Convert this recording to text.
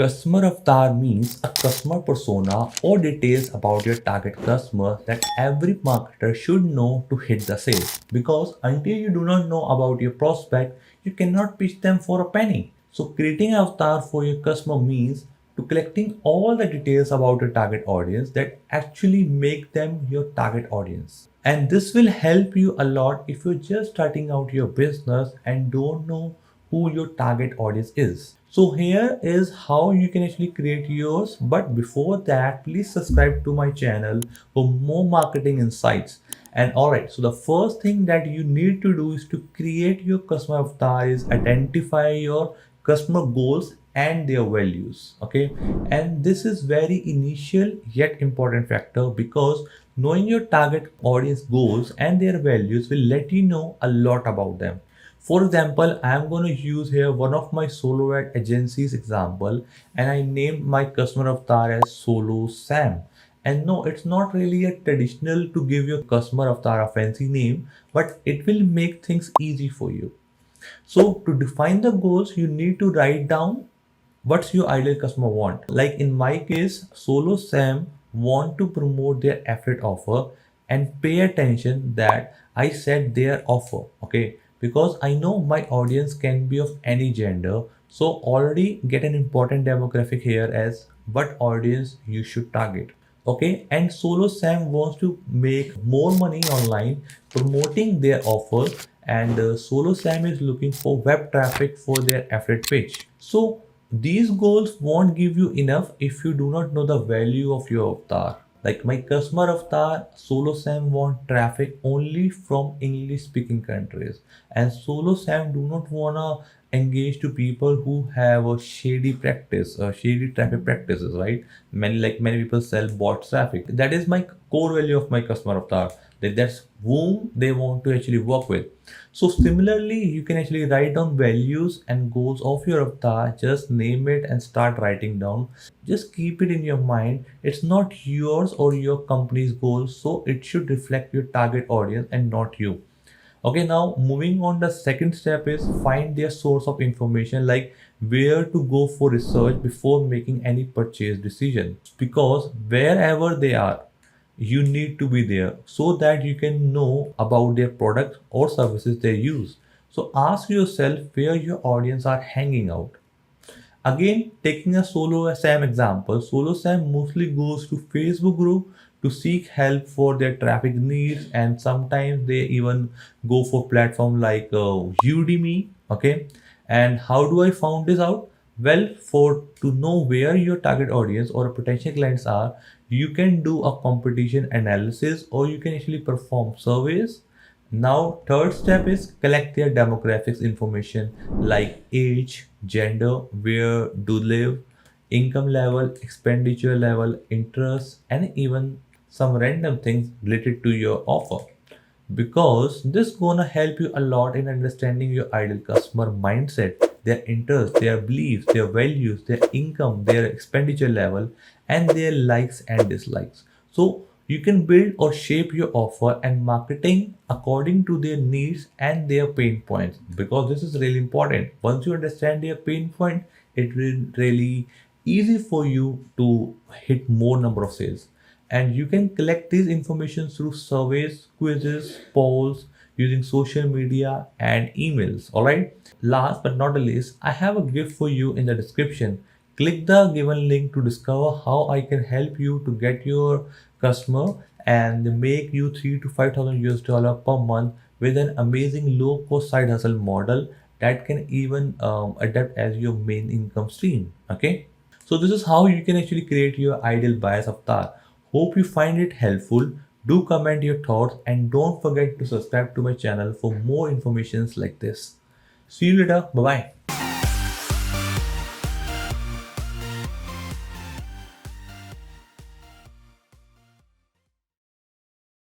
Customer avatar means a customer persona or details about your target customer that every marketer should know to hit the sale. Because until you do not know about your prospect, you cannot pitch them for a penny. So creating an avatar for your customer means to collecting all the details about your target audience that actually make them your target audience. And this will help you a lot if you're just starting out your business and don't know who your target audience is. So here is how you can actually create yours. But before that, please subscribe to my channel for more marketing insights. And alright, so the first thing that you need to do is to create your customer avatar is identify your customer goals and their values. Okay, and this is very initial yet important factor because knowing your target audience goals and their values will let you know a lot about them. For example, I am going to use here one of my solo ad agencies example, and I named my customer avatar as Solo Sam. And no, it's not really a traditional to give your customer avatar a fancy name, but it will make things easy for you. So to define the goals, you need to write down what's your ideal customer want. Like in my case, Solo Sam want to promote their affiliate offer and pay attention that I set their offer. Okay, because I know my audience can be of any gender. So already get an important demographic here as what audience you should target. Okay, and Solo Sam wants to make more money online promoting their offers, and Solo Sam is looking for web traffic for their affiliate page. So these goals won't give you enough if you do not know the value of your avatar. Like my customer avatar, Solo Sam want traffic only from English speaking countries, and Solo Sam do not wanna engage to people who have a shady practice, shady traffic practices, right? Many people sell bot traffic. That is my core value of my customer avatar. That's whom they want to actually work with. So similarly, you can actually write down values and goals of your avatar. Just name it and start writing down. Just keep it in your mind. It's not yours or your company's goals, so it should reflect your target audience and not you. Okay, now moving on, the second step is find their source of information, like where to go for research before making any purchase decision. Because wherever they are, you need to be there so that you can know about their products or services they use. So ask yourself where your audience are hanging out. Again, taking a Solo Sam example, Solo Sam mostly goes to Facebook group to seek help for their traffic needs, and sometimes they even go for platform like Udemy. Okay, and how do I found this out? Well, for to know where your target audience or potential clients are, you can do a competition analysis or you can actually perform surveys. Now, third step is collect their demographics information like age, gender, where do live, income level, expenditure level, interests, and even some random things related to your offer. Because this gonna help you a lot in understanding your ideal customer mindset, their interests, their beliefs, their values, their income, their expenditure level, and their likes and dislikes. So you can build or shape your offer and marketing according to their needs and their pain points, because this is really important. Once you understand their pain point, it will really easy for you to hit more number of sales. And you can collect these information through surveys, quizzes, polls, using social media and emails. All right, last but not the least, I have a gift for you in the description. Click the given link to discover how I can help you to get your customer and make you 3 to 5,000 US dollar per month with an amazing low cost side hustle model that can even adapt as your main income stream. Okay, so this is how you can actually create your ideal buyer's avatar. Hope you find it helpful. Do comment your thoughts and don't forget to subscribe to my channel for more informations like this. See you later. Bye bye.